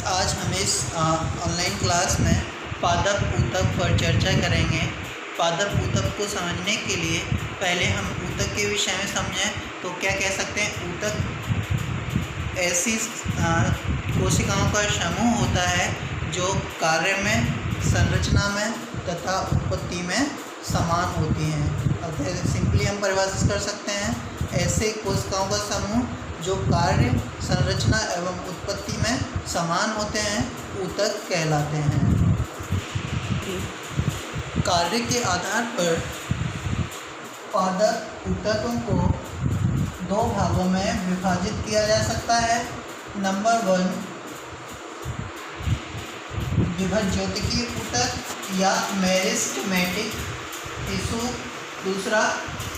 आज हम इस ऑनलाइन क्लास में पादप ऊतक पर चर्चा करेंगे। पादप ऊतक को समझने के लिए पहले हम ऊतक के विषय में समझें तो क्या कह सकते हैं। ऊतक ऐसी कोशिकाओं का समूह होता है जो कार्य में, संरचना में तथा उत्पत्ति में समान होती हैं। अब सिंपली हम परिभाषित कर सकते हैं, ऐसे कोशिकाओं का समूह जो कार्य, संरचना एवं उत्पत्ति में समान होते हैं ऊतक कहलाते हैं। कार्य के आधार पर पादप ऊतकों को दो भागों में विभाजित किया जा सकता है। नंबर 1 विभज्योतिकीय ऊतक या मेरिस्टेमेटिक टिश्यू, दूसरा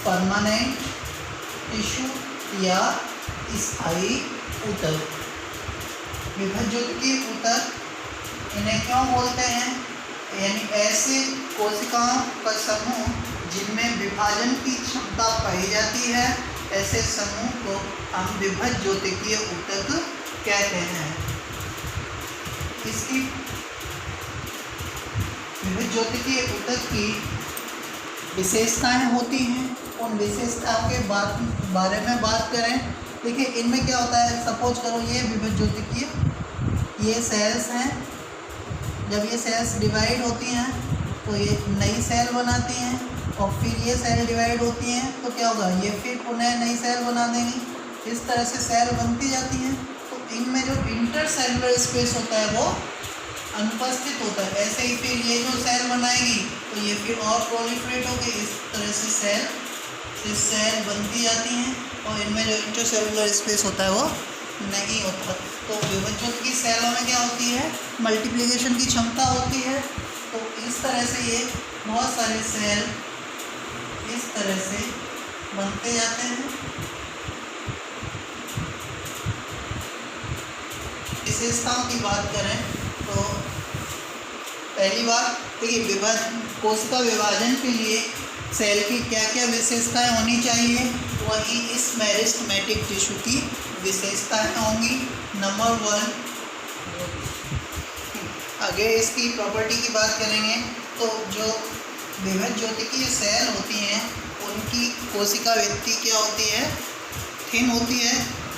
परमानेंट टिश्यू या स्थायी ऊतक। विभज्योतिकीय ऊतक इन्हें क्यों बोलते हैं? यानी ऐसे कोशिकाओं का समूह जिनमें विभाजन की क्षमता पाई जाती है, ऐसे समूह को हम विभज्योतिकीय ऊतक कहते हैं। इसकी विभज्योतिकीय ऊतक की विशेषताएं होती हैं। उन विशेषताओं के बारे में बात करें। देखिए, इनमें क्या होता है, सपोज करो ये विभज्योतिकीय, ये सेल्स हैं। जब ये सेल्स डिवाइड होती हैं तो ये नई सेल बनाती हैं, और फिर ये सेल डिवाइड होती हैं तो क्या होगा, ये फिर पुनः नई सेल बना देंगी। इस तरह से सेल बनती जाती हैं। तो इनमें जो इंटरसेलुलर स्पेस होता है वो अनुपस्थित होता है। ऐसे ही फिर ये जो सेल बनाएगी तो ये फिर और प्रोलिफरेट होगी। इस तरह से सेल बनती जाती हैं, और इनमें जो इंटरसेलुलर स्पेस होता है वो नहीं होता। तो विभज्योतिकीय सेलों में क्या होती है, मल्टीप्लिकेशन की क्षमता होती है। तो इस तरह से ये बहुत सारे सेल इस तरह से बनते जाते हैं। विशेषताओं की बात करें तो पहली बात देखिए, कोशिका विभाजन के लिए सेल की क्या क्या विशेषताएं होनी चाहिए, वही इस मेरिस्टेमेटिक टिश्यू की विशेषताएं होंगी। नंबर 1, आगे इसकी प्रॉपर्टी की बात करेंगे तो जो विभज्योतिकीय सेल होती हैं उनकी कोशिका भित्ति क्या होती है, थिन होती है,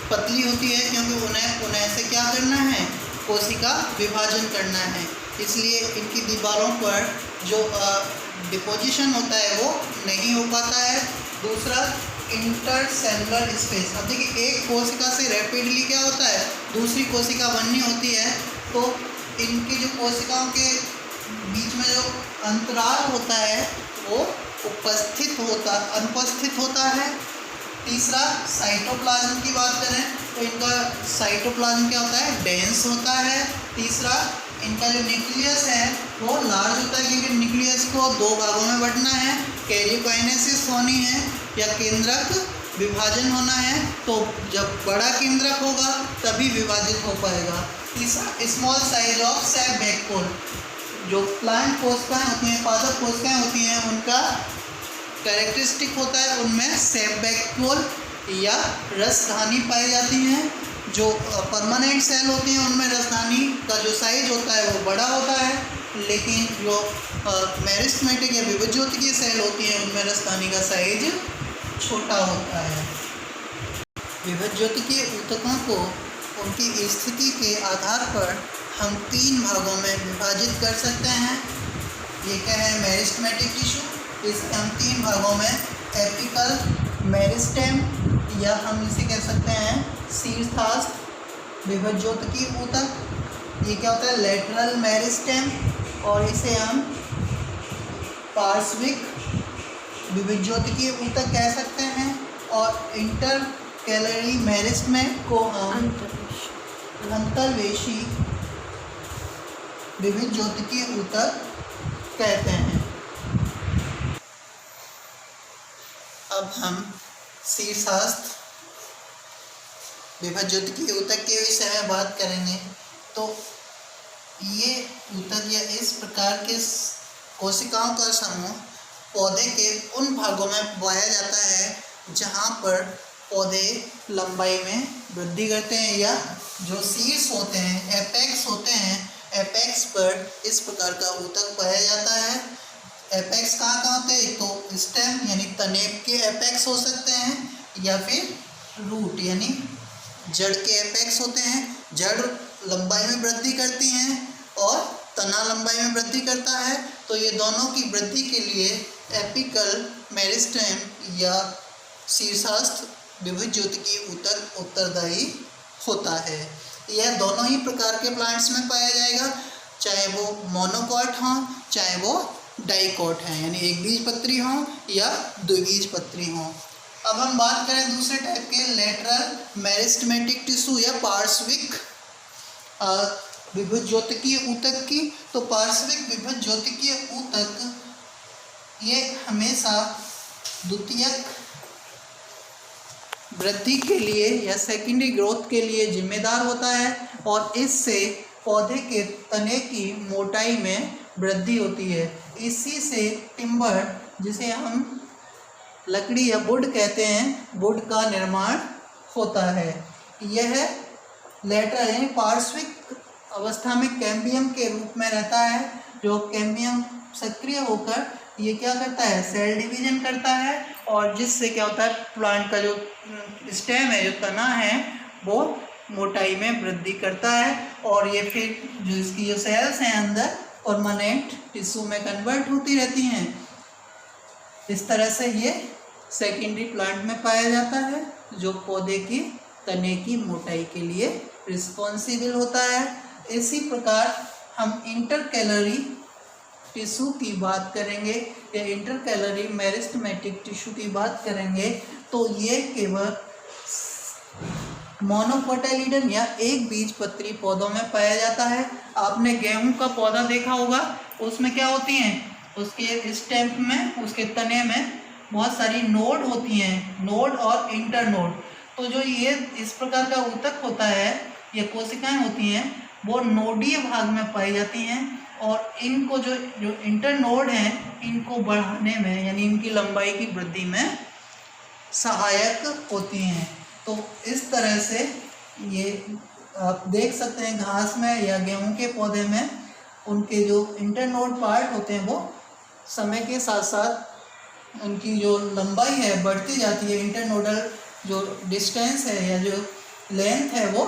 पतली होती है, क्योंकि उन्हें से क्या करना है, कोशिका विभाजन करना है। इसलिए इनकी दीवारों पर जो डिपोजिशन होता है वो नहीं हो पाता है। दूसरा, इंटरसेलुलर स्पेस। अब देखिए, एक कोशिका से रैपिडली क्या होता है, दूसरी कोशिका बननी होती है, तो इनकी जो कोशिकाओं के बीच में जो अंतराल होता है वो अनुपस्थित होता है। तीसरा, साइटोप्लाज्म की बात करें तो इनका साइटोप्लाज्म क्या होता है, डेंस होता है। तीसरा, इनका जो न्यूक्लियस है वो लार्ज होता है, क्योंकि न्यूक्लियस को दो भागों में बांटना है, कैरियोकाइनेसिस होनी है या केंद्रक विभाजन होना है। तो जब बड़ा केंद्रक होगा तभी विभाजित हो पाएगा। तीसरा, स्मॉल साइज ऑफ सेप बैकपोल। जो प्लांट कोशिकाएं होती हैं, पादप कोशिकाएं होती हैं, उनका कैरेक्टरिस्टिक होता है, उनमें सेप बैकपोल या रसधानी पाई जाती हैं। जो परमानेंट सेल होती हैं उनमें रसधानी का जो साइज होता है वो बड़ा होता है, लेकिन जो मेरिस्टेमेटिक या विभज्योतिकीय सेल होती हैं उनमें रसधानी का साइज छोटा होता है। विभज्योतिकीय ऊतकों को उनकी स्थिति के आधार पर हम 3 भागों में विभाजित कर सकते हैं। ये क्या है, मेरिस्टेमेटिक टिश्यू। इसे हम 3 भागों में, एपिकल मेरिस्टेम या हम इसे कह सकते हैं शीर्षस्थ विभज्योतिकीय ऊतक। ये क्या होता है, लेटरल मेरिस्टेम, और इसे हम पार्श्विक विभज्योतिकीय ऊतक कह सकते हैं। और इंटरकेलरी मेरिस्टेम को हम अंतर्वेशी विभज्योतिकीय ऊतक कहते हैं। अब हम शीर्षस्थ विभज्योतिकीय ऊतक के विषय में बात करेंगे। तो ये ऊतक या इस प्रकार के कोशिकाओं का समूह पौधे के उन भागों में पाया जाता है जहाँ पर पौधे लंबाई में वृद्धि करते हैं या जो शीर्ष होते हैं, एपेक्स होते हैं, एपेक्स पर इस प्रकार का ऊतक पाया जाता है। एपेक्स कहाँ कहाँ होते हैं? एक तो स्टेम यानी तने के एपेक्स हो सकते हैं, या फिर रूट यानी जड़ के एपेक्स होते हैं। जड़ लंबाई में वृद्धि करती हैं और तना लंबाई में वृद्धि करता है। तो ये दोनों की वृद्धि के लिए एपिकल मेरिस्टेम या शीर्षस्थ विभुज्योतिकीय ऊतक उत्तरदायी होता है। यह दोनों ही प्रकार के प्लांट्स में पाया जाएगा, चाहे वो मोनोकॉट हों चाहे वो डाइकॉट हैं, यानी एक बीजपत्री हों या द्विबीजपत्री हों। अब हम बात करें दूसरे टाइप के लेटरल मेरिस्टेमेटिक टिश्यू या पार्श्विक विभुज्योतिकीय ऊतक की। तो पार्श्विक विभुज्योतिकीय ऊतक ये हमेशा द्वितीयक वृद्धि के लिए या सेकेंडरी ग्रोथ के लिए जिम्मेदार होता है, और इससे पौधे के तने की मोटाई में वृद्धि होती है। इसी से टिम्बर, जिसे हम लकड़ी या वुड कहते हैं, वुड का निर्माण होता है। यह लेटरल यानी पार्श्विक अवस्था में कैम्बियम के रूप में रहता है। जो कैम्बियम सक्रिय होकर ये क्या करता है? सेल डिवीजन करता है, और जिससे क्या होता है? प्लांट का जो स्टेम है, जो तना है, वो मोटाई में वृद्धि करता है, और ये फिर जो इसकी जो सेल्स हैं अंदर परमानेंट टिश्यू में कन्वर्ट होती रहती हैं। इस तरह से ये सेकेंडरी प्लांट में पाया जाता है, जो पौधे की तने की मोटाई के लिए रिस्पॉन्सिबल होता है। इसी प्रकार हम इंटरकैलरी टिश्यू की बात करेंगे या इंटरकैलरी मेरिस्टेमेटिक टिश्यू की बात करेंगे, तो ये केवल मोनोकोटाइलिडन या एक बीजपत्री पौधों में पाया जाता है। आपने गेहूं का पौधा देखा होगा, उसमें क्या होती हैं? उसके स्टेम में, उसके तने में बहुत सारी नोड होती हैं, नोड और इंटरनोड। तो जो ये इस प्रकार का ऊतक होता है, ये कोशिकाएं होती हैं, वो नोडीय भाग में पाई जाती हैं, और इनको जो इंटरनोड हैं, इनको बढ़ाने में यानी इनकी लंबाई की वृद्धि में सहायक होती हैं। तो इस तरह से ये आप देख सकते हैं घास में या गेहूं के पौधे में उनके जो इंटरनोड पार्ट होते हैं वो समय के साथ साथ उनकी जो लंबाई है बढ़ती जाती है। इंटरनोडल जो डिस्टेंस है या जो लेंथ है वो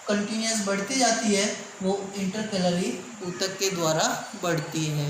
कंटिन्यूस बढ़ती जाती है, वो इंटरकैलरी ऊतक के द्वारा बढ़ती है।